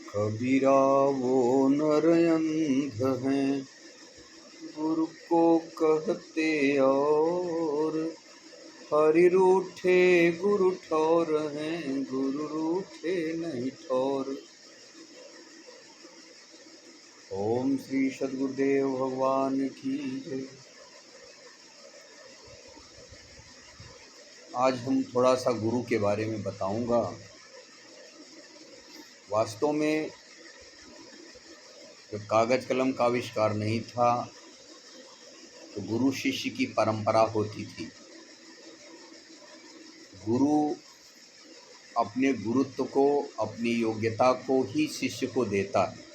कबीरा वो नर अंध हैं, गुरु को कहते और। हरि रूठे गुरु ठौर हैं, गुरु रूठे नहीं ठौर। ओम श्री सद्गुरुदेव भगवान की जय। आज हम थोड़ा सा गुरु के बारे में बताऊंगा। वास्तव में जब कागज कलम का आविष्कार नहीं था तो गुरु शिष्य की परंपरा होती थी। गुरु अपने गुरुत्व को, अपनी योग्यता को ही शिष्य को देता है।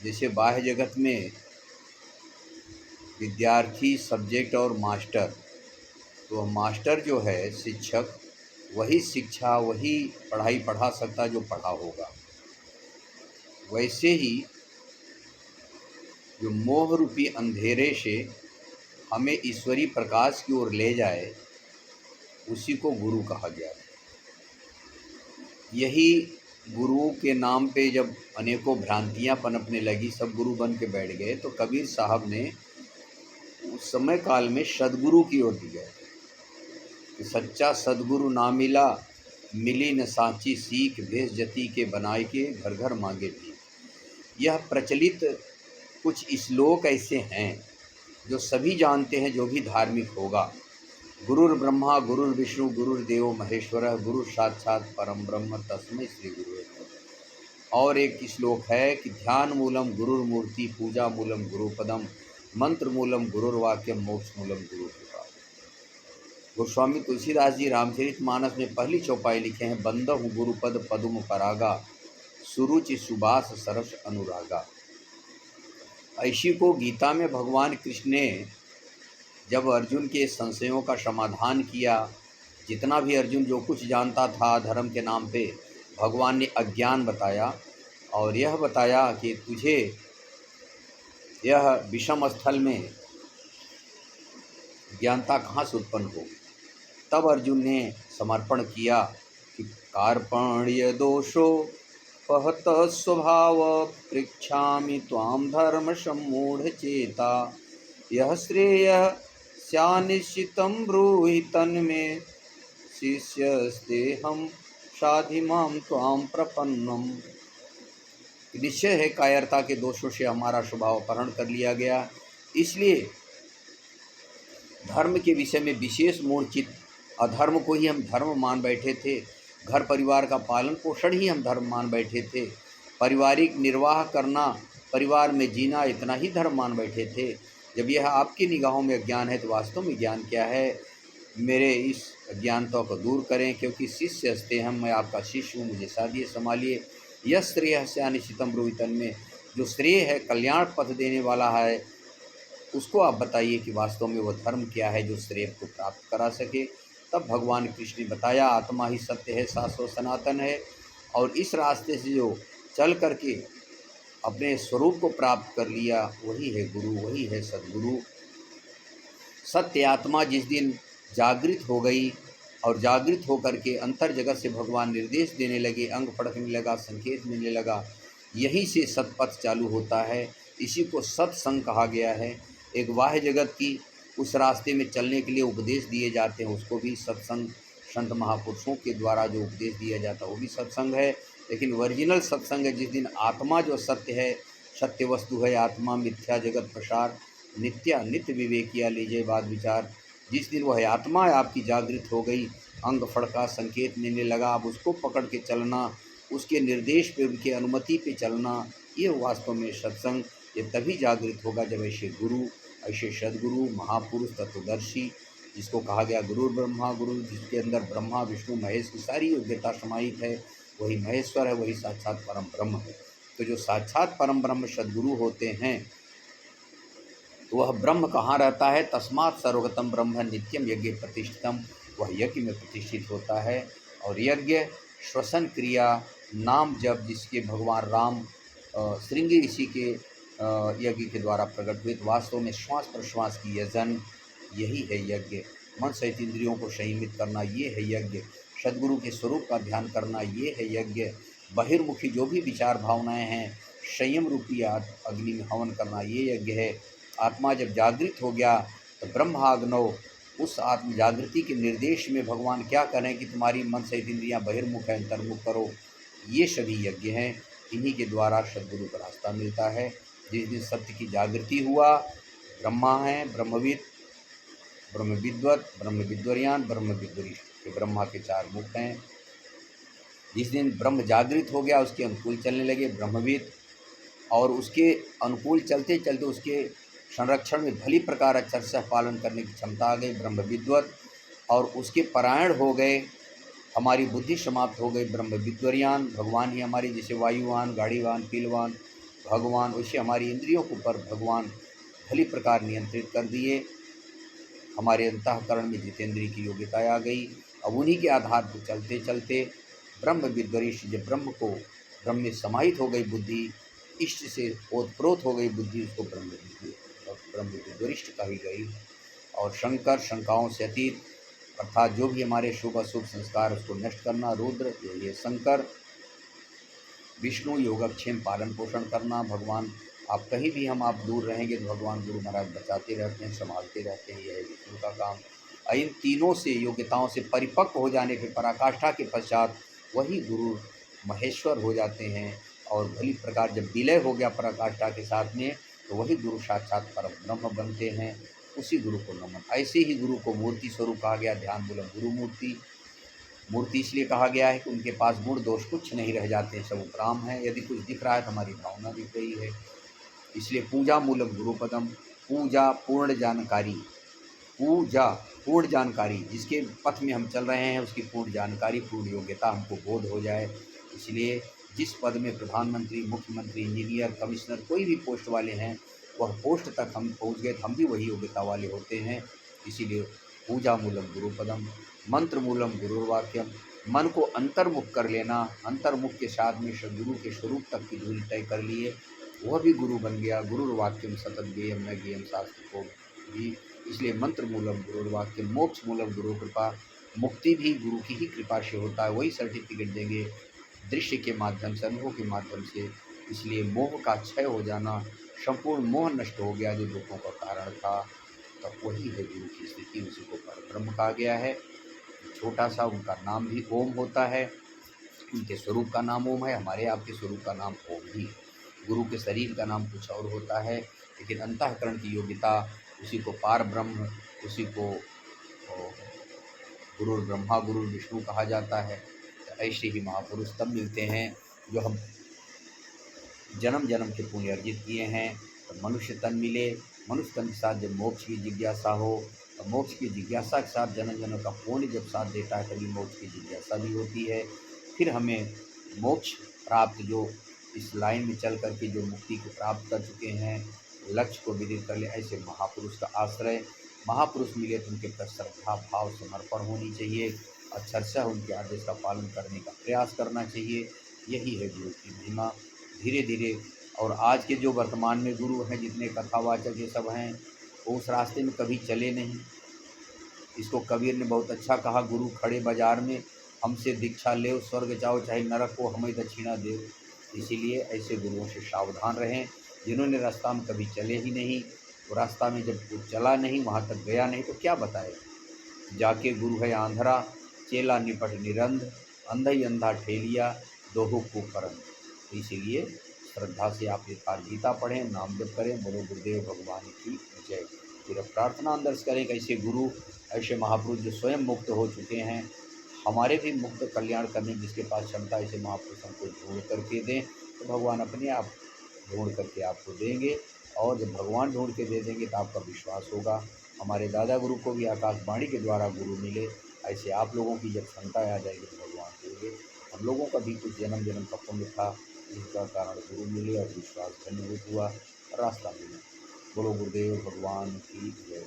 जैसे बाह्य जगत में विद्यार्थी, सब्जेक्ट और मास्टर, तो मास्टर जो है शिक्षक, वही शिक्षा, वही पढ़ाई पढ़ा सकता जो पढ़ा होगा। वैसे ही जो मोह रूपी अंधेरे से हमें ईश्वरीय प्रकाश की ओर ले जाए, उसी को गुरु कहा गया है। यही गुरुओं के नाम पे जब अनेकों भ्रांतियां पनपने लगी, सब गुरु बन के बैठ गए, तो कबीर साहब ने उस समय काल में सदगुरु की ओर दिया कि सच्चा सदगुरु ना मिला, मिली न सांची सीख, भेष जति के बनाए के घर घर मांगे भी। यह प्रचलित कुछ श्लोक ऐसे हैं जो सभी जानते हैं, जो भी धार्मिक होगा। गुरुर् ब्रह्मा गुरुर्विष्णु गुरुर्देव महेश्वरः, गुरु साक्षात् परम ब्रह्म तस्मै श्री गुरुवे नमः। और एक श्लोक है कि ध्यान मूलम गुरुर्मूर्ति, पूजा मूलम गुरुपदम, मंत्र मूलम गुरुर्वाक्यम, मोक्ष मूलम गुरु कृपा। गोस्वामी तुलसीदास जी रामचरितमानस में पहली चौपाई लिखे हैं, बंदहु गुरुपद पदुम परागा, सुरुचि सुबास सरस अनुरागा। ऐसी को गीता में भगवान कृष्ण ने जब अर्जुन के संशयों का समाधान किया, जितना भी अर्जुन जो कुछ जानता था धर्म के नाम पे, भगवान ने अज्ञान बताया और यह बताया कि तुझे यह विषम स्थल में ज्ञानता कहाँ से उत्पन्न होगी। तब अर्जुन ने समर्पण किया कि कार्पण्य दोषो पहत स्वभाव, पृच्छामि त्वां धर्म सम्मूढ़ चेता, यह श्रेय स्यानिश्चितं ब्रूहि तन्मे, शिष्यस्तेहं शाधि मां त्वां प्रपन्नम। निश्चय है कायरता के दोषों से हमारा स्वभाव अपहरण कर लिया गया, इसलिए धर्म के विषय में विशेष मूर्छित, अधर्म को ही हम धर्म मान बैठे थे, घर परिवार का पालन पोषण ही हम धर्म मान बैठे थे, पारिवारिक निर्वाह करना, परिवार में जीना, इतना ही धर्म मान बैठे थे। जब यह आपकी निगाहों में ज्ञान है तो वास्तव में ज्ञान क्या है? मेरे इस अज्ञानता को दूर करें, क्योंकि शिष्य हस्ते हम, मैं आपका शिष्य हूँ, मुझे साधिए संभालिए। यह श्रेय से अनिश्चितम ब्रूहितन में जो श्रेय है, कल्याण पथ देने वाला है, उसको आप बताइए कि वास्तव में वह धर्म क्या है जो श्रेय को प्राप्त करा सके। तब भगवान कृष्ण ने बताया, आत्मा ही सत्य है, शाश्वत सनातन है, और इस रास्ते से जो चल करके अपने स्वरूप को प्राप्त कर लिया, वही है गुरु, वही है सद्गुरु। सत्य आत्मा जिस दिन जागृत हो गई और जागृत होकर के अंतर जगत से भगवान निर्देश देने लगे, अंग फड़कने लगा, संकेत मिलने लगा, यहीं से सतपथ चालू होता है। इसी को सत्संग कहा गया है। एक बाह्य जगत की उस रास्ते में चलने के लिए उपदेश दिए जाते हैं, उसको भी सत्संग, संत महापुरुषों के द्वारा जो उपदेश दिया जाता है वो भी सत्संग है। लेकिन ओरिजिनल सत्संग है जिस दिन आत्मा जो सत्य है, सत्य वस्तु है आत्मा, मिथ्या जगत प्रसार, नित्या नित्य विवेकिया लीजिए बात विचार। जिस दिन वह आत्मा आपकी जागृत हो गई, अंग फड़का, संकेत मिलने लगा, आप उसको पकड़ के चलना, उसके निर्देश पे, उनके अनुमति पे चलना, ये वास्तव में सत्संग। ये तभी जागृत होगा जब ऐसे गुरु, ऐसे सदगुरु, महापुरुष, तत्वदर्शी, जिसको कहा गया गुरु ब्रह्मा गुरु, जिसके अंदर ब्रह्मा विष्णु महेश की सारी योग्यता समाहित है, वही महेश्वर है, वही साक्षात परम ब्रह्म है। तो जो साक्षात परम ब्रह्म सद्गुरु होते हैं, तो वह ब्रह्म कहाँ रहता है? तस्मात् सर्वगतम ब्रह्म नित्यम यज्ञ प्रतिष्ठितम, वह यज्ञ में प्रतिष्ठित होता है। और यज्ञ श्वसन क्रिया, नाम जप, जिसके भगवान राम श्रृंगी ऋषि के यज्ञ के द्वारा प्रकट हुए। वास्तव में श्वास प्रश्वास की यजन, यही है यज्ञ। मन सहित इंद्रियों को संयमित करना, ये है यज्ञ। सद्गुरु के स्वरूप का ध्यान करना, ये है यज्ञ। बहिर्मुखी जो भी विचार भावनाएं हैं, संयम रूपी अग्नि में हवन करना ये यज्ञ है। आत्मा जब जागृत हो गया तो ब्रह्माग्नौ, उस आत्म जागृति के निर्देश में भगवान क्या करें कि तुम्हारी मन सहित इंद्रियां बहिर्मुख है, अंतर्मुख करो। ये सभी यज्ञ हैं, इन्हीं के द्वारा सद्गुरु का रास्ता मिलता है। जिस दिन सत्य की जागृति हुआ, ब्रह्मा है, ब्रह्मविद, ब्रह्म विद्वत, ब्रह्म विद्वरियान, ब्रह्म विद्वरिष्ठ, ये ब्रह्मा के 4 मुख हैं। जिस दिन ब्रह्म जागृत हो गया, उसके अनुकूल चलने लगे ब्रह्मविद, और उसके अनुकूल चलते चलते उसके संरक्षण में भली प्रकार अक्षरशः पालन करने की क्षमता आ गई ब्रह्म विद्वत, और उसके परायण हो गए, हमारी बुद्धि समाप्त हो गई ब्रह्म विद्वरियान। भगवान ही हमारी, जैसे वायुवान, गाड़ीवान, पीलवान भगवान, वैसे हमारी इंद्रियों के ऊपर भगवान भली प्रकार नियंत्रित कर दिए। हमारे अंतःकरण में जितेंद्रिय की योग्यता आ गई। अब उन्हीं के आधार पर चलते चलते ब्रह्म विद्वरिष्ठ, जब ब्रह्म में समाहित हो गई बुद्धि, इष्ट से ओतप्रोत हो गई बुद्धि, उसको ब्रह्म विद्वरिष्ठ कही गई। और शंकर, शंकाओं से अतीत, अर्थात जो भी हमारे शुभ अशुभ संस्कार उसको नष्ट करना, रुद्र ये शंकर। विष्णु, योगक्षेम पालन पोषण करना। भगवान आप कहीं भी आप दूर रहेंगे तो भगवान गुरु महाराज बचाते रहते हैं, संभालते रहते हैं, यह है विष्णु का काम। इन तीनों से योग्यताओं से परिपक्व हो जाने पर, पराकाष्ठा के पश्चात वही गुरु महेश्वर हो जाते हैं। और भली प्रकार जब विलय हो गया पराकाष्ठा के साथ में, तो वही गुरु साक्षात परम ब्रह्म बनते हैं। उसी गुरु को नमन। ऐसे ही गुरु को मूर्ति स्वरूप कहा गया, ध्यान मूलक गुरु मूर्ति। मूर्ति इसलिए कहा गया है कि उनके पास गुण दोष कुछ नहीं रह जाते हैं, सब उपराम है। यदि कुछ दिख रहा है तो हमारी भावना दिख रही है। इसलिए पूजा मूलक गुरुपदम, पूजा पूर्ण जानकारी, पूजा पूर्ण जानकारी, जिसके पथ में हम चल रहे हैं उसकी पूर्ण जानकारी, पूर्ण योग्यता हमको बोध हो जाए। इसलिए जिस पद में प्रधानमंत्री, मुख्यमंत्री, इंजीनियर, कमिश्नर, कोई भी पोस्ट वाले हैं, वह पोस्ट तक हम पहुंच गए तो हम भी वही योग्यता वाले होते हैं। इसीलिए पूजा मूलम गुरुपदम, मंत्र मूलम गुरुर्वाक्यम, मन को अंतर्मुख कर लेना। अंतर्मुख के साथ में गुरु के स्वरूप तक की दूरी तय कर लिए, वह भी गुरु बन गया। गुरुर्वाक्यम सतत गेयम न गेयम शास्त्र को भी। इसलिए मंत्र मूलम गुरुर्वाक्यम, मोक्ष मूलम गुरु कृपा, मुक्ति भी गुरु की ही कृपा से होता है। वही सर्टिफिकेट देंगे दृश्य के माध्यम से, अनुभव के माध्यम से। इसलिए मोह का क्षय हो जाना, संपूर्ण मोह नष्ट हो गया जो दुखों का कारण था, तब वही है गुरु की स्थिति। उसी को परब्रह्म कहा गया है। छोटा सा उनका नाम भी ओम होता है, उनके स्वरूप का नाम ओम है, हमारे आपके स्वरूप का नाम ओम ही। गुरु के शरीर का नाम कुछ और होता है, लेकिन अंतःकरण की योग्यता, उसी को पार ब्रह्म, उसी को गुरु ब्रह्मा गुरु विष्णु कहा जाता है। तो ऐसे ही महापुरुष तब मिलते हैं जो हम जन्म जन्म के पुण्य अर्जित किए हैं। तो मनुष्य तन मिले, मनुष्य तन के साथ जब मोक्ष की जिज्ञासा हो, तो मोक्ष की जिज्ञासा के साथ जन्म जन्म का पुण्य जब साथ देता है, तभी मोक्ष की जिज्ञासा भी होती है। फिर हमें मोक्ष प्राप्त, जो इस लाइन में चल करके जो मुक्ति को प्राप्त कर चुके हैं, लक्ष्य को विदित कर ले, ऐसे महापुरुष का आश्रय। महापुरुष मिले तो उनके प्रति श्रद्धा भाव समर्पण होनी चाहिए, अक्षरशः उनके आदेश का पालन करने का प्रयास करना चाहिए। यही है गुरु की महिमा। धीरे धीरे, और आज के जो वर्तमान में गुरु हैं, जितने कथावाचक ये सब हैं, वो उस रास्ते में कभी चले नहीं। इसको कबीर ने बहुत अच्छा कहा, गुरु खड़े बाजार में, हमसे दीक्षा ले, स्वर्ग जाओ चाहे नरक को, हमें दक्षिणा दे। इसीलिए ऐसे गुरुओं से सावधान रहें, जिन्होंने रास्ता में कभी चले ही नहीं। वो रास्ता में जब वो चला नहीं, वहाँ तक गया नहीं, तो क्या बताए। जाके गुरु है आंधरा, चेला निपट निरंध, अंधा ही अंधा ठेलिया, दोहो को करंध। इसीलिए श्रद्धा से आप यथार्थ गीता पढ़ें, नाम जप करें, बोलो गुरुदेव भगवान की जय। फिर प्रार्थना अंदर से करें, ऐसे गुरु, ऐसे महापुरुष जो स्वयं मुक्त हो चुके हैं, हमारे भी मुक्त कल्याण करने जिसके पास क्षमता, ऐसे महापुरुषों को ढूंढ करके दें, तो भगवान अपने आप ढूंढ करके आपको देंगे। और जब भगवान ढूंढ के दे देंगे तो आपका विश्वास होगा। हमारे दादा गुरु को भी आकाशवाणी के द्वारा गुरु मिले, ऐसे आप लोगों की जब क्षमता आ जाएगी तो भगवान देंगे। हम लोगों का भी कुछ जन्म जन्म का पुण्य था, जिसका कारण गुरु मिले और विश्वास घनीभूत हुआ, रास्ता मिला। बोलो गुरुदेव भगवान की जय।